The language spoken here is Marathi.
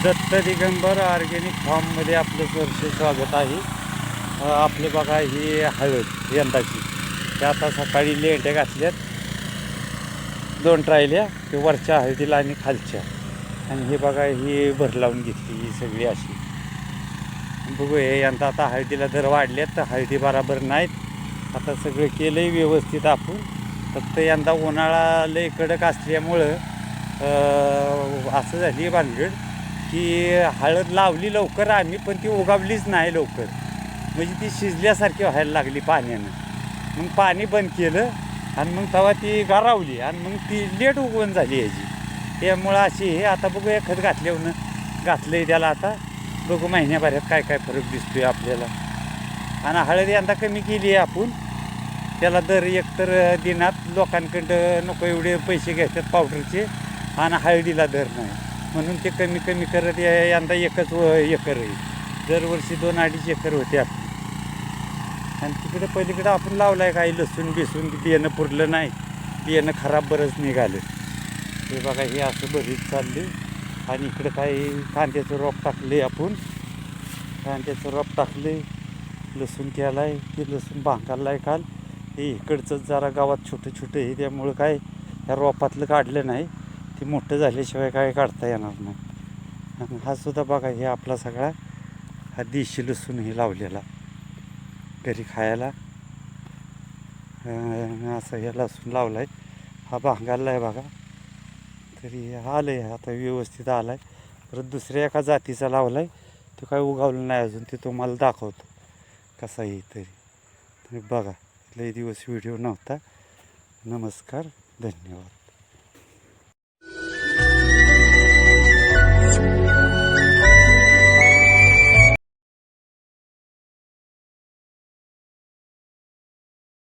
दत्त दिगंबर ऑर्गॅनिक फार्ममध्ये आपलं सहर्ष स्वागत आहे. आपलं बघा ही हळद यंदाची, त्या आता सकाळी लेंड्या घातल्यात, 2 ट्रायल्या, ते वरच्या हळदीला आणि खालच्या. आणि हे बघा ही भर लावून घेतली ही सगळी अशी. बघू हे यंदा आता हळदीला दर वाढल्यात, तर हळदी बराबर नाहीत. आता सगळं केलं आहे व्यवस्थित आपण. फक्त यंदा उन्हाळा लय कडक असल्यामुळं असं झाली भानगड की हळद लावली लवकर आम्ही, पण ती उगावलीच नाही लवकर. म्हणजे ती शिजल्यासारखी व्हायला लागली पाण्यानं. मग पाणी बंद केलं आणि मग तेव्हा ती गारावली आणि मग ती लेट उगवण झाली याची. त्यामुळं अशी हे आता बघूया खत घातल्यावर घातलं आहे त्याला. आता बघू महिन्याभरात काय काय फरक दिसतो आहे आपल्याला. आणि हळद यंदा कमी केली आहे आपण. त्याला दर एकतर दिनात लोकांकडं नको एवढे पैसे घेतात पावडरचे, आणि हळदीला दर नाही म्हणून ते कमी कमी करत यंदा एकच एकर आहे. दरवर्षी 2-2.5 एकर होते आपली. आणि तिकडे पलीकडं आपण लावलं आहे काही लसूण बिसून, बियाणं पुरलं नाही, बियाणं खराब बरंच निघालं. हे बघा हे असं बरीच चालले. आणि इकडं काही कांद्याचं रोप टाकले आपण, कांद्याचं रोप टाकले, लसूण केला आहे. ते लसूण भांगाला आहे काल. हे इकडचंच जरा गावात छोटं छोटं आहे, त्यामुळं काय ह्या रोपातलं काढलं नाही. ते मोठं झाल्याशिवाय काय काढता येणार नाही. आणि हा सुद्धा बघा हे आपला सगळा हा देशी लसूण हे लावलेला घरी खायला. असं हे लसूण लावला आहे. हा भांगाला आहे बघा. तरी आलं आहे आता व्यवस्थित आला आहे. परत दुसऱ्या एका जातीचा लावला आहे, तो काय उगावलं नाही अजून, ते तुम्हाला दाखवतो कसा आहे. तरी बघा लय दिवस व्हिडिओ नव्हता. नमस्कार, धन्यवाद.